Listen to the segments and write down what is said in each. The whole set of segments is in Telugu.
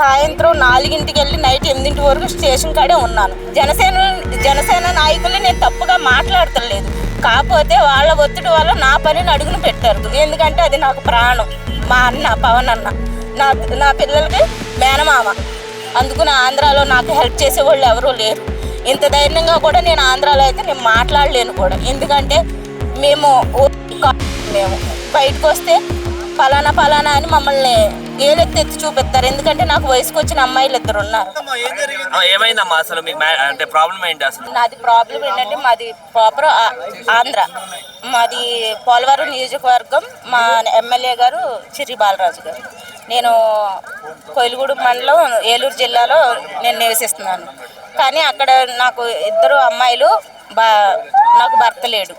సాయంత్రం 4ంటికి వెళ్ళి నైట్ 8 వరకు స్టేషన్ కాడే ఉన్నాను. జనసేన నాయకులు నేను తప్పుగా మాట్లాడతలేదు, కాకపోతే వాళ్ళ ఒత్తిడి వల్ల నా పనిని అడుగును పెట్టారు. ఎందుకంటే అది నాకు ప్రాణం. మా అన్న పవన్ అన్న నా పిల్లలకి మేనమామ. అందుకు నా ఆంధ్రాలో నాకు హెల్ప్ చేసేవాళ్ళు ఎవరూ లేరు. ఇంత ధైర్యంగా కూడా నేను ఆంధ్రాలో అయితే నేను మాట్లాడలేను కూడా. ఎందుకంటే మేము బయటకు వస్తే పలానా అని మమ్మల్ని ఏలెత్తి చూపిస్తారు. ఎందుకంటే నాకు వయసుకు వచ్చిన అమ్మాయిలు 2 ఉన్నారు. ఏమైందమ్మా అసలు మీకు అంటే ప్రాబ్లం ఏంటి అసలు? నాది ప్రాబ్లం ఏంటంటే మాది ప్రాపర్ ఆంధ్ర, మాది పోలవరం నియోజకవర్గం. మా ఎమ్మెల్యే గారు చిర్రి బాలరాజు గారు. నేను కొయిలగూడెం మండలం ఏలూరు జిల్లాలో నేను నివసిస్తున్నాను. కానీ అక్కడ నాకు 2 అమ్మాయిలు, నాకు భర్త లేడు.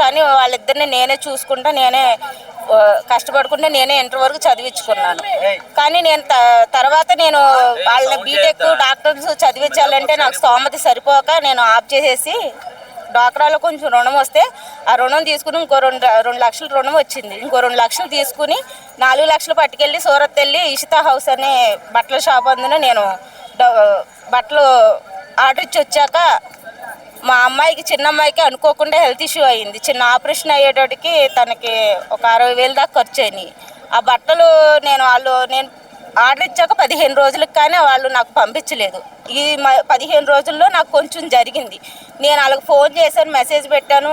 కానీ వాళ్ళిద్దరిని నేనే చూసుకుంటా, నేనే కష్టపడుకుంటే నేనే ఇంటర్ వరకు చదివించుకున్నాను. కానీ నేను తర్వాత నేను వాళ్ళని బీటెక్ డాక్టర్స్ చదివించాలంటే నాకు స్తోమత సరిపోక నేను ఆఫ్ చేసేసి డ్వాక్రాలో కొంచెం రుణం వస్తే ఆ రుణం తీసుకుని ఇంకో 2 లక్షలు రుణం వచ్చింది. ఇంకో 2 లక్షలు తీసుకుని 4 లక్షలు పట్టుకెళ్ళి సూరత్ వెళ్ళి ఇషితా హౌస్ అనే బట్టల షాప్ అందున నేను బట్టలు ఆర్డర్ ఇచ్చి వచ్చాక మా అమ్మాయికి, చిన్న అమ్మాయికి అనుకోకుండా హెల్త్ ఇష్యూ అయ్యింది. చిన్న ఆపరేషన్ అయ్యేటోటికి తనకి ఒక 60,000 దాకా ఖర్చు అయినాయి. ఆ బట్టలు నేను ఆర్డర్ ఇచ్చాక 15 రోజులకు కానీ వాళ్ళు నాకు పంపించలేదు. ఈ 15 రోజుల్లో నాకు కొంచెం జరిగింది. నేను వాళ్ళకి ఫోన్ చేశాను, మెసేజ్ పెట్టాను,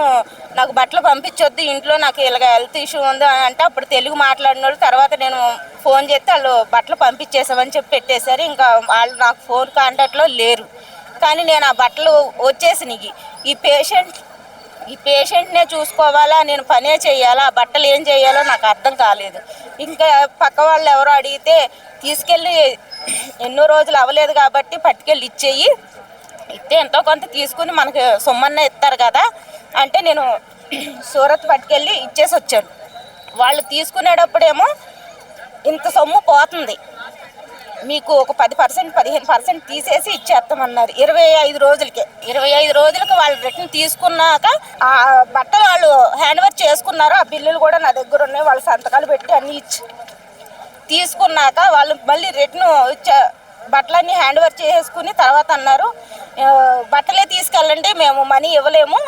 నాకు బట్టలు పంపించొద్దు, ఇంట్లో నాకు ఇలాగ హెల్త్ ఇష్యూ ఉంది అంటే అప్పుడు తెలుగు మాట్లాడిన వాళ్ళు. తర్వాత నేను ఫోన్ చేస్తే వాళ్ళు బట్టలు పంపించేసామని చెప్పి పెట్టేశారు. ఇంకా వాళ్ళు నాకు ఫోన్ కాంటాక్ట్లో లేరు. కానీ నేను ఆ బట్టలు వచ్చేసినాయి. ఈ పేషెంట్నే చూసుకోవాలా, నేను పనే చేయాలా, ఆ బట్టలు ఏం చేయాలో నాకు అర్థం కాలేదు. ఇంకా పక్క వాళ్ళు ఎవరో అడిగితే తీసుకెళ్ళి ఎన్నో రోజులు అవ్వలేదు కాబట్టి పట్టుకెళ్ళి ఇస్తే ఎంతో కొంత తీసుకుని మనకు సొమ్మన్న ఇస్తారు కదా అంటే నేను సూరత్ పట్టుకెళ్ళి ఇచ్చేసి వచ్చాను. వాళ్ళు తీసుకునేటప్పుడేమో ఇంత సొమ్ము పోతుంది, మీకు ఒక 10% 15% తీసేసి ఇచ్చేస్తామన్నారు. 25 రోజులకి వాళ్ళు రిటర్న్ తీసుకున్నాక ఆ బట్టలు వాళ్ళు హ్యాండ్ ఓవర్ చేసుకున్నారు. ఆ బిల్లులు కూడా నా దగ్గర ఉన్నాయి. వాళ్ళు సంతకాలు పెట్టి అన్నీ తీసుకున్నాక వాళ్ళు మళ్ళీ రిటర్న్ బట్టలన్నీ హ్యాండ్ ఓవర్ చేసుకుని తర్వాత అన్నారు, బట్టలే తీసుకెళ్ళండి, మేము మనీ ఇవ్వలేము,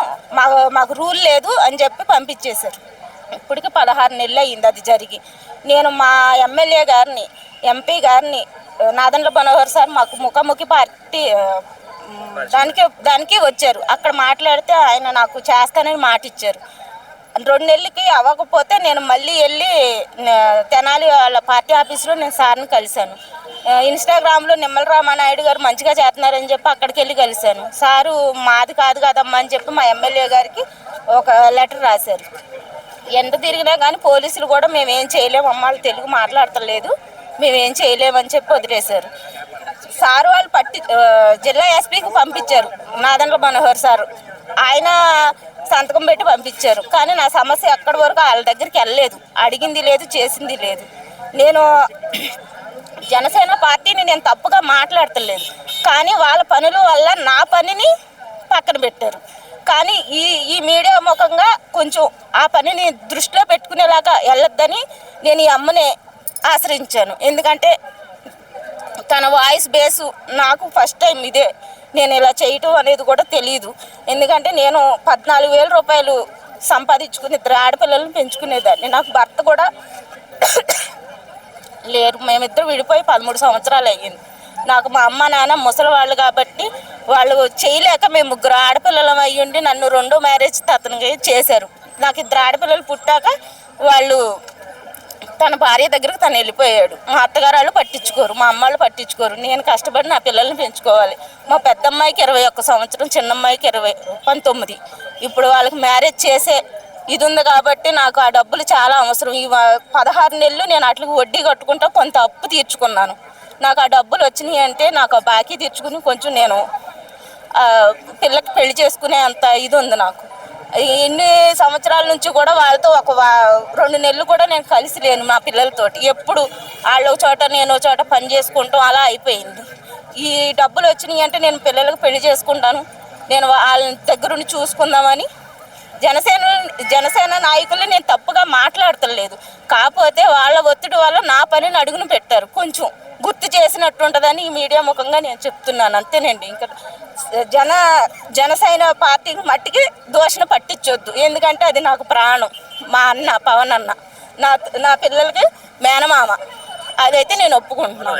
మాకు రూల్ లేదు అని చెప్పి పంపించేశారు. ఇప్పటికి 16 నెలలు అయ్యింది అది జరిగి. నేను మా ఎమ్మెల్యే గారిని, ఎంపీ గారిని, నాదెండ్ల మనోహర్ సార్ మాకు ముఖాముఖి పార్టీ దానికి వచ్చారు. అక్కడ మాట్లాడితే ఆయన నాకు చేస్తానని మాట ఇచ్చారు. 2 నెలలకి అవ్వకపోతే నేను మళ్ళీ వెళ్ళి తెనాలి వాళ్ళ పార్టీ ఆఫీస్లో నేను సార్ని కలిశాను. ఇన్స్టాగ్రామ్లో నిమ్మల రామానాయుడు గారు మంచిగా చేస్తున్నారని చెప్పి అక్కడికి వెళ్ళి కలిశాను. సారు మాది కాదు కదమ్మా అని చెప్పి మా ఎమ్మెల్యే గారికి ఒక లెటర్ రాశారు. ఎంత తిరిగినా కానీ పోలీసులు కూడా మేమేం చేయలేము, అమ్మాళ్ళు తెలుగు మాట్లాడతలేదు, మేమేం చేయలేమని చెప్పి వదిలేశారు. సారు వాళ్ళు జిల్లా ఎస్పీకి పంపించారు, నాదెండ్ల మనోహర్ సారు. ఆయన సంతకం పెట్టి పంపించారు. కానీ నా సమస్య ఎక్కడి వరకు వాళ్ళ దగ్గరికి వెళ్ళలేదు, అడిగింది లేదు, చేసింది లేదు. నేను జనసేన పార్టీని నేను తప్పుగా మాట్లాడతలేదు, కానీ వాళ్ళ పనుల వల్ల నా పనిని పక్కన పెట్టారు. కానీ ఈ మీడియా ముఖంగా కొంచెం ఆ పనిని దృష్టిలో పెట్టుకునేలాగా వెళ్ళొద్దని నేను ఈ అమ్మని ఆశ్రయించాను. ఎందుకంటే తన వాయిస్ బేసు నాకు ఫస్ట్ టైం ఇదే, నేను ఇలా చేయటం అనేది కూడా తెలియదు. ఎందుకంటే నేను 14,000 రూపాయలు సంపాదించుకుని 2 ఆడపిల్లలను పెంచుకునేదాన్ని. నాకు భర్త కూడా లేరు, మేమిద్దరు విడిపోయి 13 సంవత్సరాలు అయ్యింది. నాకు మా అమ్మ నాన్న ముసలి వాళ్ళు కాబట్టి వాళ్ళు చేయలేక మేము 3 ఆడపిల్లలం అయ్యుండి నన్ను 2వ మ్యారేజ్ అతనికి చేశారు. నాకు 2 ఆడపిల్లలు పుట్టాక వాళ్ళు తన భార్య దగ్గరకు తను వెళ్ళిపోయాడు. మా అత్తగారు వాళ్ళు పట్టించుకోరు, మా అమ్మ వాళ్ళు పట్టించుకోరు. నేను కష్టపడి నా పిల్లల్ని పెంచుకోవాలి. మా పెద్దమ్మాయికి 21 సంవత్సరం, చిన్నమ్మాయికి 19. ఇప్పుడు వాళ్ళకి మ్యారేజ్ చేసే ఇది ఉంది కాబట్టి నాకు ఆ డబ్బులు చాలా అవసరం. ఈ 16 నెలలు నేను అట్లకి వడ్డీ కట్టుకుంటా కొంత అప్పు తీర్చుకున్నాను. నాకు ఆ డబ్బులు వచ్చినాయి అంటే నాకు ఆ బాకీ తీర్చుకుని కొంచెం నేను పిల్లకి పెళ్లి చేసుకునే అంత ఇది ఉంది నాకు. ఎన్ని సంవత్సరాల నుంచి కూడా వాళ్ళతో ఒక 2 నెలలు కూడా నేను కలిసి లేను మా పిల్లలతోటి. ఎప్పుడు వాళ్ళు ఒక చోట నేను ఒక చోట పని చేసుకుంటాం అలా అయిపోయింది. ఈ డబ్బులు వచ్చినాయి అంటే నేను పిల్లలకు పెళ్లి చేసుకుంటాను, నేను వాళ్ళ దగ్గరుండి చూసుకుందామని జనసేన నాయకుల్ని నేను తప్పుగా మాట్లాడతలేదు. కాకపోతే వాళ్ళ ఒత్తిడి వల్ల నా పనిని అడుగును పెట్టారు. కొంచెం గుర్తు చేసినట్టు ఉంటుందని ఈ మీడియా ముఖంగా నేను చెప్తున్నాను. అంతేనండి. ఇంకా జనసేన పార్టీకి మట్టికి దోషణ పట్టించొద్దు. ఎందుకంటే అది నాకు ప్రాణం. మా అన్న పవన్ అన్న నా పిల్లలకి మేనమామ. అదైతే నేను ఒప్పుకుంటున్నాను.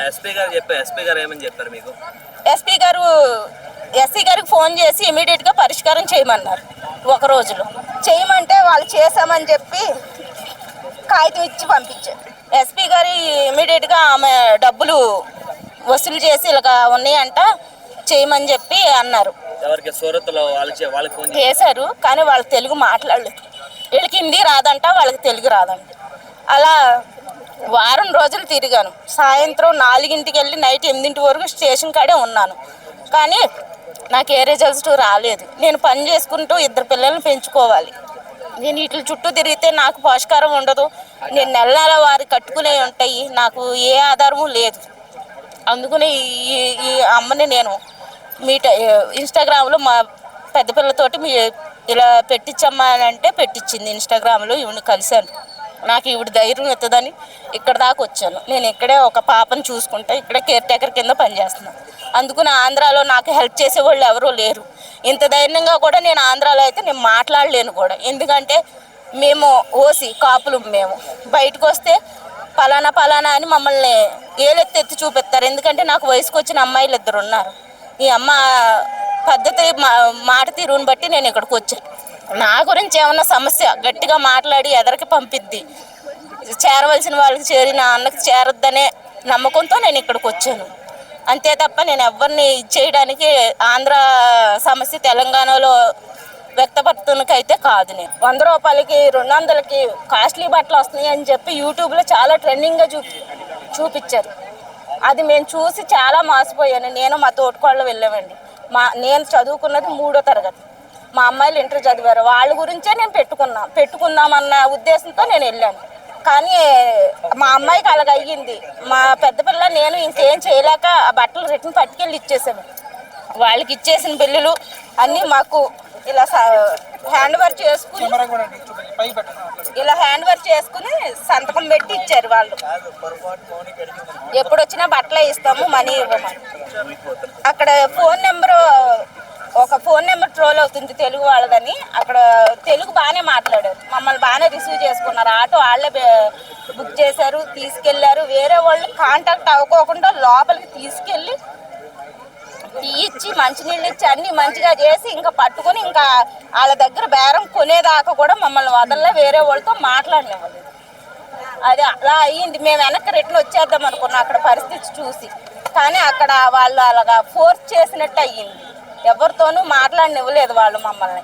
ఎస్పీ గారికి ఫోన్ చేసి ఇమీడియట్గా పరిష్కారం చేయమన్నారు. ఒక రోజులో చేయమంటే వాళ్ళు చేసామని చెప్పి కాగితం ఇచ్చి పంపించారు. ఎస్పీ గారు ఇమీడియట్గా ఆమె డబ్బులు వసూలు చేసి ఇలాగ ఉన్నాయంట చేయమని చెప్పి అన్నారు. చేశారు కానీ వాళ్ళు తెలుగు మాట్లాడలేదు. వీళ్ళకి హిందీ రాదంట, వాళ్ళకి తెలుగు రాదంట. అలా వారం రోజులు తిరిగాను. సాయంత్రం 4ంటికి వెళ్ళి నైట్ 8 వరకు స్టేషన్ కాడే ఉన్నాను. కానీ నాకు ఏ రిజల్ట్స్ రాలేదు. నేను పని చేసుకుంటూ 2 పిల్లల్ని పెంచుకోవాలి. నేను వీటి చుట్టూ తిరిగితే నాకు పోషకారం ఉండదు. నేను నెల వారి కట్టుకునే ఉంటాయి. నాకు ఏ ఆధారము లేదు. అందుకని ఈ అమ్మని నేను ఇన్స్టాగ్రామ్లో మా పెద్ద పిల్లతోటి ఇలా పెట్టించమ్మా అని అంటే పెట్టించింది. ఇన్స్టాగ్రామ్లో ఈవిని కలిశాను. నాకు ఈవిడ ధైర్యం ఎత్తదని ఇక్కడ దాకా వచ్చాను. నేను ఇక్కడే ఒక పాపను చూసుకుంటా, ఇక్కడే కేర్ టేకర్ కింద పనిచేస్తున్నాను. అందుకని ఆంధ్రాలో నాకు హెల్ప్ చేసేవాళ్ళు ఎవరూ లేరు. ఇంత ధైర్యంగా కూడా నేను ఆంధ్రాలో అయితే నేను మాట్లాడలేను కూడా. ఎందుకంటే మేము ఓసి కాపులు, మేము బయటకు వస్తే పలానా అని మమ్మల్ని ఏలెత్తి చూపిస్తారు. ఎందుకంటే నాకు వయసుకు వచ్చిన అమ్మాయిలు 2 ఉన్నారు. ఈ అమ్మ పద్ధతి మాట తీరుని బట్టి నేను ఇక్కడికి వచ్చాను. నా గురించి ఏమన్నా సమస్య గట్టిగా మాట్లాడి ఎదరికి పంపిద్ది. చేరవలసిన వాళ్ళకి చేరిన అన్నకి చేరొద్దనే నమ్మకంతో నేను ఇక్కడికి వచ్చాను. అంతే తప్ప నేను ఎవరిని చేయడానికి ఆంధ్ర సమస్య తెలంగాణలో వ్యక్తపడుతున్నకైతే కాదు. నేను 100 రూపాయలకి 200కి కాస్ట్లీ బట్టలు వస్తున్నాయి అని చెప్పి యూట్యూబ్లో చాలా ట్రెండింగ్గా చూపించారు. అది మేము చూసి చాలా మోసపోయాను. నేను మా తోటికోళ్ళు వెళ్ళామండి. నేను చదువుకున్నది 3వ తరగతి. మా అమ్మాయిలు ఇంటర్ చదివారు. వాళ్ళ గురించే నేను పెట్టుకుందామన్న ఉద్దేశంతో నేను వెళ్ళాను. కానీ మా అమ్మాయికి అలాగ అయ్యింది. మా పెద్ద పిల్ల నేను ఇంకేం చేయలేక ఆ బట్టలు రిటర్న్ పట్టుకెళ్ళి ఇచ్చేసాము. వాళ్ళకి ఇచ్చేసిన బిల్లులు అన్నీ మాకు ఇలా హ్యాండ్ వర్క్ చేసుకుని సంతకం పెట్టి ఇచ్చారు. వాళ్ళు ఎప్పుడు వచ్చినా బట్టలే ఇస్తాము, మనీ ఇవ్వమని. అక్కడ ఒక ఫోన్ నెంబర్ ట్రోల్ అవుతుంది తెలుగు వాళ్ళదని. అక్కడ తెలుగు బాగానే మాట్లాడారు, మమ్మల్ని బాగానే రిసీవ్ చేసుకున్నారు. ఆటో వాళ్ళే బుక్ చేశారు, తీసుకెళ్లారు. వేరే వాళ్ళు కాంటాక్ట్ అవ్వకోకుండా లోపలికి తీసుకెళ్ళి ఇచ్చి మంచినీళ్ళు ఇచ్చి అన్ని మంచిగా చేసి ఇంకా పట్టుకొని ఇంకా వాళ్ళ దగ్గర బేరం కొనేదాకా కూడా మమ్మల్ని వదలలే. వేరే వాళ్ళతో మాట్లాడలేము. అది అలా అయ్యింది. మేము వెనక్కి రిటర్న్ వచ్చేద్దాం అనుకున్నాం అక్కడ పరిస్థితి చూసి. కానీ అక్కడ వాళ్ళు అలాగా ఫోర్స్ చేసినట్టు అయ్యింది. ఎవరితోనూ మాట్లాడనివ్వలేదు వాళ్ళు మమ్మల్ని.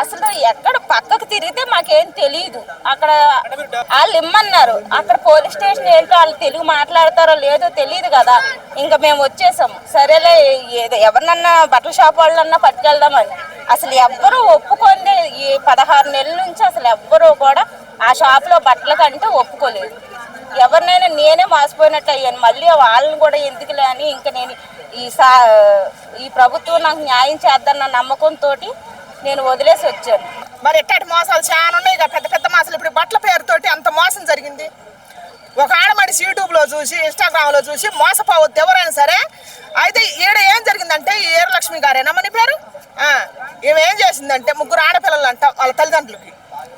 అసలు ఎక్కడ పక్కకు తిరిగితే మాకేం తెలియదు. అక్కడ వాళ్ళు ఇమ్మన్నారు. అక్కడ పోలీస్ స్టేషన్ ఏంటో వాళ్ళు తెలుగు మాట్లాడతారో లేదో తెలియదు కదా. ఇంకా మేము వచ్చేసాము. సరేలే ఎవరినన్నా బట్టల షాప్ వాళ్ళన్నా పట్టుకెళ్దామని. అసలు ఎవ్వరూ ఒప్పుకుంది. ఈ 16 నెలల నుంచి అసలు ఎవ్వరూ కూడా ఆ షాప్లో బట్టల కంటే ఒప్పుకోలేదు. ఎవరినైనా నేనే మోసపోయినట్టు అయ్యాను. మళ్ళీ వాళ్ళని కూడా ఎందుకులే అని ఇంకా నేను ఈ ప్రభుత్వం నాకు న్యాయం చేద్దన్న నమ్మకంతో నేను వదిలేసి వచ్చాను. మరి ఎట్టటి మోసాలు చాలా ఉన్నాయి. ఇక పెద్ద పెద్ద మోసాలు. ఇప్పుడు బట్టల పేరుతోటి అంత మోసం జరిగింది. ఒక ఆడమనిషి యూట్యూబ్లో చూసి ఇన్స్టాగ్రామ్లో చూసి మోసపోవద్దు ఎవరైనా సరే. అయితే ఈడ ఏం జరిగిందంటే ఈ ఈరలక్ష్మి గారేనా మన పేరు, ఈమె ఏం చేసిందంటే 3 ఆడపిల్లలు అంట వాళ్ళ తల్లిదండ్రులకి.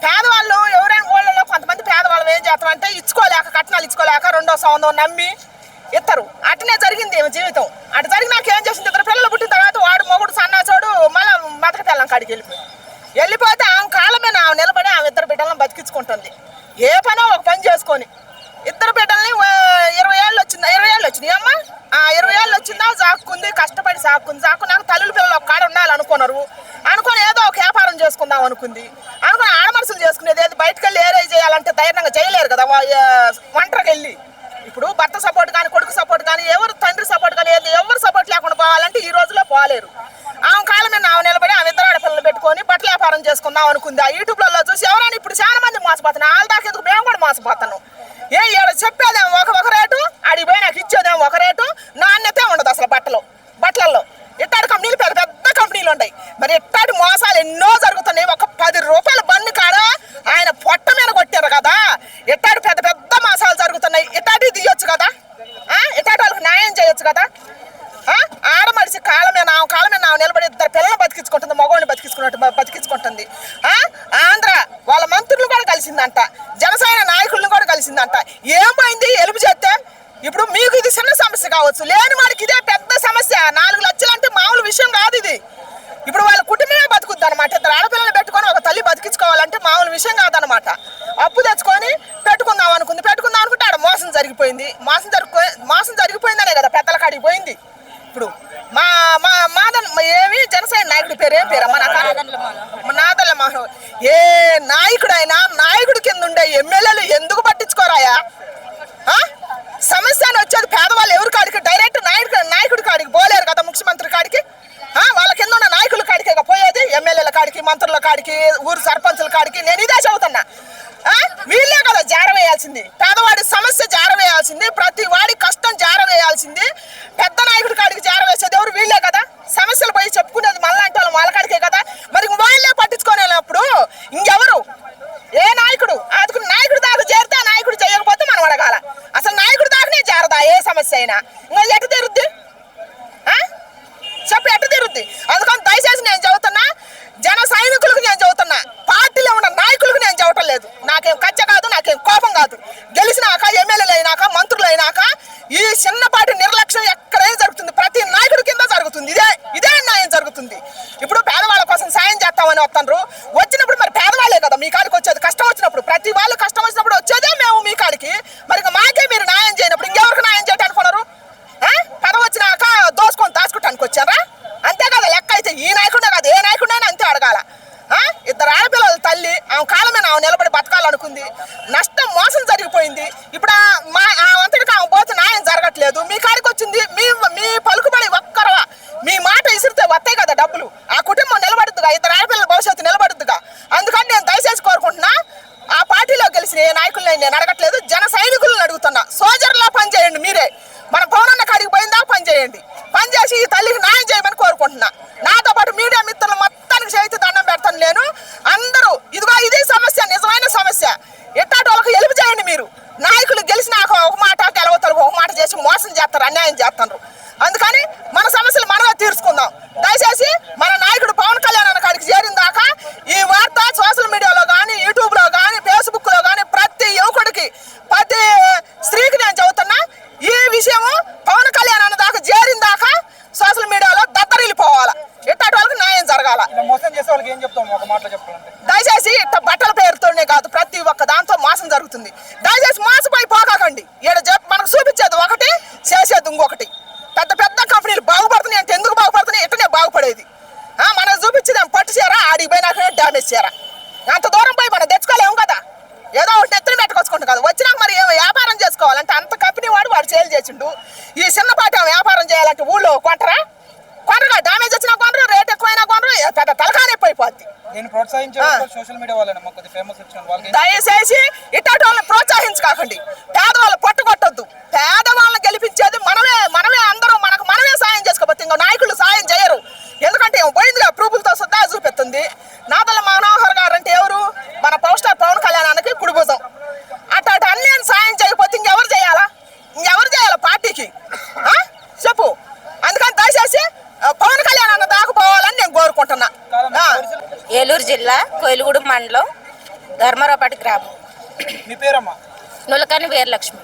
పేదవాళ్ళు ఎవరైనా ఊళ్ళలో కొంతమంది పేదవాళ్ళు ఏం చేస్తామంటే ఇచ్చుకోలేక, కట్నాలు ఇచ్చుకోలేక 2వ సంబంధం నమ్మి ఇస్తారు. అట్నే జరిగింది ఏమి జీవితం. అటు జరిగి నాకు ఏం చేసింది, 2 పిల్లలు పుట్టిన తర్వాత వాడు మొగుడు సన్నాచోడు మళ్ళీ మదక పిల్లం కాడికి వెళ్ళిపోతే ఆమె కాళ్ళ మీద ఆమె నిలబడి ఆమె 2 బిడ్డలను బతికించుకుంటుంది. ఏ పనో ఒక పని చేసుకొని 2 బిడ్డల్ని 20 ఏళ్ళు వచ్చినాయి అమ్మ. 20 ఏళ్ళు వచ్చిందా సాక్కుంది, కష్టపడి సాక్కున్నాక తల్లుల పిల్లలు ఒక కాడ ఉండాలనుకున్నారు. అనుకొని ఏదో ఒక వ్యాపారం చేసుకుందాం అనుకుంది. అనుకుని ఆడమనుషులు చేసుకునేది ఏది బయటకు వెళ్ళి ఏరే చేయాలంటే ధైర్యంగా చేయలేరు కదా ఒంటరికి వెళ్ళి. ఇప్పుడు భర్త సపోర్ట్ కానీ, కొడుకు సపోర్ట్ కానీ, ఎవరు తండ్రి సపోర్ట్ కానీ, ఎవరు సపోర్ట్ లేకుండా పోవాలంటే ఈ రోజులో పోలేరు. ఆమె కాళ్ళ మీద ఆమె నిలబడి ఆమె 2 ఆడపిల్లలు పెట్టుకొని బట్టల వ్యాపారం చేసుకుందాం అనుకుంది. ఆ యూట్యూబ్లలో చూసి ఎవరైనా ఇప్పుడు చాలా మంది మోసపోతున్నాం. వాళ్ళ దాకా ఎందుకు మేము కూడా మోసపోతాను. చెప్పేదేమో ఒక రేటు, అడిగి పోయి నాకు ఇచ్చేదేమో ఒక రేటు, నాణ్యతే ఉండదు అసలు బట్టలలో. ఇట్టాడు కంపెనీలు పెద్ద పెద్ద కంపెనీలు ఉంటాయి. మరి ఇట్టాడు మోసాలు చేయొచ్చు కదా. ఆడ మనిషి కాళ్ళ మీద నిలబడి ఇద్దరు పిల్లలు బతికించుకుంటుంది, మగవాడిని బతికించుకుంటుంది. ఆంధ్ర వాళ్ళ మంత్రులు కూడా కలిసిందంట, జనసేన నాయకులను కూడా కలిసిందంట. ఏమైంది ఎలుపు చేస్తే? ఇప్పుడు మీకు ఇది చిన్న సమస్య కావచ్చు, లేని వాడికి ఇదే పెద్ద సమస్య. 4 లక్షలు అంటే మామూలు విషయం కాదు ఇది. ఇప్పుడు వాళ్ళ కుటుంబమే బతుకుద్ది అనమాట. ఇద్దరు ఆడపిల్లలు పెట్టుకొని ఒక తల్లి బతికించుకోవాలంటే మామూలు విషయం కాదనమాట. అప్పు తెచ్చుకొని పెట్టుకుందాం అనుకుంటే ఆడ మోసం జరిగిపోయింది. మోసం జరిగిపోయిందనే కదా పెద్దల కాడికి పోయింది. ఇప్పుడు ఏమి జనసేన నాయకుడి పేరు ఏం పేరు? నాదల్ల మనోహర్. ఏ నాయకుడైనా నాయకుడి కింద ఉండే ఎమ్మెల్యేలు ఎందుకు పట్టించుకోరాయా? సమస్య అని వచ్చేది పేదవాళ్ళు ఎవరి కాడికి డైరెక్ట్ నాయకుడి కాడికి పోలేరు కదా, ముఖ్యమంత్రి కాడికి. వాళ్ళ కింద ఉన్న నాయకుల కాడికే పోయేది, ఎమ్మెల్యేల కాడికి, మంత్రుల కాడికి, ఊరు సర్పంచుల కాడికి. నేను ఇదే చదువుతున్నా. వీళ్ళే కదా జారవేయాల్సింది, పేదవాడి సమస్య జారవేయాల్సింది, ప్రతి వాడి కష్టం జారవేయాల్సింది. పెద్ద నాయకుడి కాడికి జారవేసేది ఎవరు? వీళ్ళే కదా. సమస్యలు పోయి చెప్పుకునేది మళ్ళంటే వాళ్ళ కాడికే కదా. మరి వాళ్ళే పట్టించుకోలేనప్పుడు ఇంకెవరు? ఏ నాయకుడు అందుకుని నాయకుడి దాకా చేరితే ఆ నాయకుడు చేయకపోతే మనం అడగాల. అసలు నాయకుడి దాకానే జారదా ఏ సమస్య అయినా? ఇంకా ఎటు తీరుద్ది చెప్పు, ఎటు తీరుద్ది? అందుకని దయచేసి నేను చెబుతున్నా, జన సైనికులకు నేను చెబుతున్నా, పార్టీలో ఉన్న నాయకులకు నేను చెప్పటం లేదు. నాకేం కచ్చ కాదు, నాకేం కోపం కాదు. గెలిచినాక ఎమ్మెల్యేలు అయినాక మంత్రులు అయినాక ఈ చిన్నపాటి నిర్లక్ష్యం ఎక్కడైనా జరుగుతుంది, ప్రతి నాయకుడి కింద జరుగుతుంది. ఇదే న్యాయం జరుగుతుంది. ఇప్పుడు పేదవాళ్ళ కోసం సాయం చేస్తామని వస్తున్నారు, వచ్చినప్పుడు మరి పేదవాళ్ళే కదా మీ కాడికి వచ్చేది. కష్టం వచ్చినప్పుడు ప్రతి వాళ్ళు కష్టం వచ్చినప్పుడు వచ్చేదే మేము మీ కాడికి. మరి మాకే మీరు న్యాయం చేయనప్పుడు ఇంకెవరికి న్యాయం చేయటం అనుకున్నారు? పదవి వచ్చినాక దాచుకోవటానికి వచ్చారా? అంతే కదా లెక్క. అయితే ఈ నాయకుడే కాదు, ఏ నాయకుడైనా అంతే అడగాల. ఇద్దరు ఆడపిల్లల తల్లి ఆమె కాళ్ళ మీద ఆమె నిలబడి బతకాలనుకుంది. నష్టం మోసం జరిగిపోయింది. ఇప్పుడు అంతటికి ఆమె పోతే న్యాయం జరగట్లేదు. మీ కాడికి వచ్చింది మీ పలుకుబడి ఒక్కరవా, మీ మాట ఇసిరితే వస్తాయి కదా డబ్బులు. ఆ కుటుంబం నిలబడుద్దుగా, ఇద్దరు ఆడపిల్లల భవిష్యత్తు నిలబడుద్దుగా. అందుకని నేను దయచేసి కోరుకుంటున్నా, ఆ పార్టీలో గెలిచిన ఏ నాయకుల్ని నేను అడగట్లేదు, జన సైనికులను అడుగుతున్నా. సోజర్లా పనిచేయండి మీరే. మన పౌరన్న కాడికి పోయిందా పనిచేయండి, పనిచేసి ఈ తల్లికి న్యాయం చేయమని కోరుకుంటున్నా. నాతో పాటు మీడియా మిత్రులు మొత్తానికి చేతి దండం పెడతాను నేను. అందరూ ఇదిగో ఇది సమస్య, నిజమైన సమస్య. ఎట్టాటి వాళ్ళకి ఎలుపు చేయండి మీరు. నాయకులు గెలిచినాక ఒక మాట, గెలవతలకు ఒక మాట చేసి మోసం చేస్తారు, అన్యాయం చేస్తారు. అందుకని మన సమస్యలు మనమే తీర్చుకుందాం. దయచేసి మన నాయకుడు పవన్ కళ్యాణ్ అన్న కాడికి చేరిన దాకా ఈ వార్త సోషల్ మీడియాలో కానీ, యూట్యూబ్లో కానీ, ఫేస్బుక్లో కానీ ప్రతి యువకుడికి, ప్రతి స్త్రీకి నేను చెబుతున్నా, ఈ విషయము పవన్ కళ్యాణ్ అన్న దాకా చేరిన దాకా సోషల్ మీడియాలో దద్దరిల్లిపోవాలా. ఇట్లాంటి వాళ్ళకి న్యాయం జరగాల. దయచేసి ఇట్లా బట్టల పేరుతోనే కాదు, ప్రతి ఒక్క దాంతో మోసం జరుగుతుంది. దయచేసి మోసపోయి పోకాకండి. మనకు చూపించేది ఒకటి, చేసేది ఇంకొకటి. పెద్ద పెద్ద కంపెనీలు బాగుపడుతున్నాయి అంటే ఎందుకు బాగుపడుతున్నాయి? ఇట్టనే బాగుపడేది. మనకు చూపించేది పట్టు చేరా, ఆడికి పోయినాకనే డ్యామేజ్ చేరా. అంత దూరం పోయి మనం తెచ్చుకోలేము కదా, ఏదో ఒకటి ఎత్తుని పెట్టుకొచ్చుకుంటాం కదా. వచ్చినాక మరి వ్యాపారం చేసుకోవాలంటే అంత కంపెనీ వాడు సేల్ చేసిండు. ఈ చిన్నపాటి వ్యాపారం చేయాలంటే ఊళ్ళో కొంటరా? డ్యామేజ్ వచ్చినా కొనరు, రేట్ ఎక్కువైనా కొనరు, పెద్ద తలకానే అయిపోద్ది. దయచేసి ఇట్లాంటి వాళ్ళని ప్రోత్సహించకండి. పేదవాళ్ళు పట్టుకొట్టొద్దు. పేదవాళ్ళని గెలిపించేది మనమే అందరూ మనమే సాయం చేసుకోకపోతే ఇంకా నాయకులు సాయం చేయరు. ఎందుకంటే పోయిందిగా ప్రూఫ్లతో సుద్దా చూపిస్తుంది. నాదల్ల మనోహర్ గారు అంటే ఎవరు? మన పవర్ స్టార్ పవన్ కళ్యాణానికి కుడిభుజం. అట్లాంటి అన్ని సాయం చేయకపోతే ఇంకెవరు చేయాలా? పార్టీకి చెప్పు. అందుకని దయచేసి పవన్ కళ్యాణ్ అన్న దాకా పోవాలని నేను కోరుకుంటున్నా. ఏలూరు జిల్లా కోయిలగూడెం మండలం ధర్మరావుపేట గ్రామం. మీ పేరమ్మా? నులకాని వీరలక్ష్మి.